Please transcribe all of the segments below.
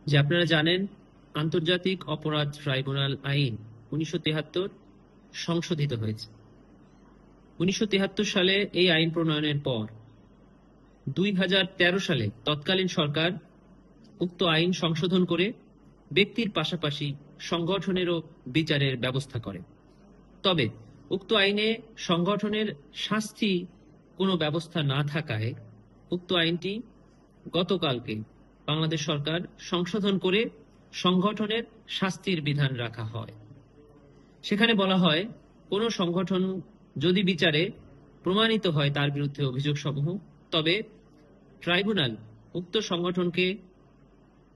যে আপনারা জানেন আন্তর্জাতিক অপরাধ ট্রাইব্যুনাল আইন 1973 সংশোধিত হয়েছে। 1973 সালে এই আইন প্রণয়নের পর 2013 সালে তৎকালীন সরকার উক্ত আইন সংশোধন করে ব্যক্তির পাশাপাশি সংগঠনেরও বিচারের ব্যবস্থা করে। তবে উক্ত আইনে সংগঠনের শাস্তি কোনো ব্যবস্থা না থাকায় উক্ত আইনটি গতকালকে বাংলাদেশ সরকার সংশোধন করে সংগঠনের শাস্তির বিধান রাখা হয়। সেখানে বলা হয়, কোনো সংগঠন যদি বিচারে প্রমাণিত হয় তার বিরুদ্ধে অভিযোগসমূহ, তবে ট্রাইব্যুনাল উক্ত সংগঠনকে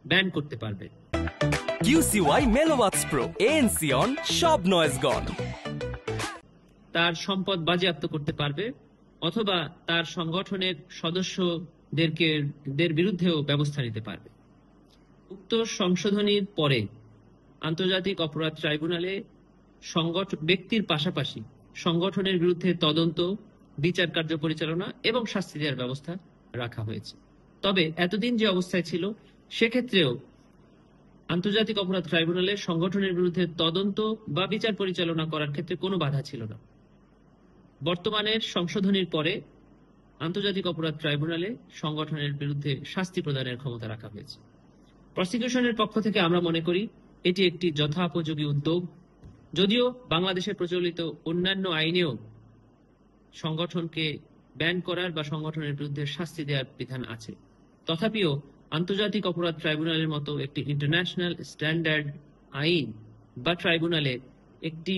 ব্যান করতে পারবে। QCY Melowax Pro ANC on সব নয়েজ গন। তার সম্পদ বাজেয়াপ্ত করতে পারবে অথবা তার সংগঠনের সদস্যদের বিরুদ্ধেও ব্যবস্থা নিতে পারবে। উক্ত সংশোধনীর পরে আন্তর্জাতিক অপরাধ ট্রাইব্যুনালে ব্যক্তির পাশাপাশি সংগঠনের বিরুদ্ধে তদন্ত, বিচার কার্য পরিচালনা এবং শাস্তি দেওয়ার ব্যবস্থা রাখা হয়েছে। তবে এতদিন যে অবস্থায় ছিল সেক্ষেত্রেও আন্তর্জাতিক অপরাধ ট্রাইব্যুনালে সংগঠনের বিরুদ্ধে তদন্ত বা বিচার পরিচালনা করার ক্ষেত্রে কোনো বাধা ছিল না। বর্তমানের সংশোধনীর পরে আন্তর্জাতিক অপরাধ ট্রাইব্যুনালে সংগঠনের বিরুদ্ধে শাস্তি প্রদানের ক্ষমতা রাখা হয়েছে। প্রসিকিউশনের পক্ষ থেকে আমরা মনে করি এটি একটি যথোপযোগী উদ্যোগ। যদিও বাংলাদেশে প্রচলিত অন্যান্য আইনেও সংগঠনকে ব্যান করার বা সংগঠনের বিরুদ্ধে শাস্তি দেওয়ার বিধান আছে, তথাপিও আন্তর্জাতিক অপরাধ ট্রাইব্যুনালের মতো একটি ইন্টারন্যাশনাল স্ট্যান্ডার্ড আইন বা ট্রাইব্যুনালে একটি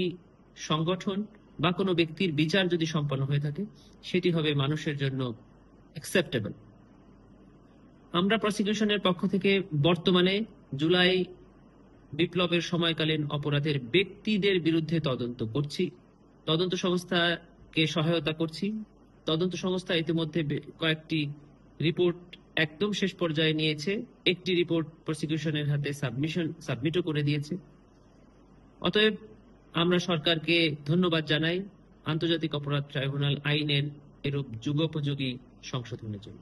সংগঠন বা কোনো ব্যক্তির বিচার যদি সম্পন্ন হয়ে থাকে সেটি হবে মানুষের জন্য অ্যাকসেপ্টেবল। আমরা প্রসিকিউশনের পক্ষ থেকে বর্তমানে জুলাই বিপ্লবের সময়কালীন অপরাধের ব্যক্তিদের বিরুদ্ধে তদন্ত করছি, তদন্ত সংস্থাকে সহায়তা করছি। তদন্ত সংস্থা ইতিমধ্যে কয়েকটি রিপোর্ট একদম শেষ পর্যায়ে নিয়েছে, একটি রিপোর্ট প্রসিকিউশনের হাতে সাবমিটও করে দিয়েছে। অতএব আমরা সরকারকে ধন্যবাদ জানাই আন্তর্জাতিক অপরাধ ট্রাইব্যুনাল আইনের এরূপ যুগোপযোগী সংশোধনের জন্য।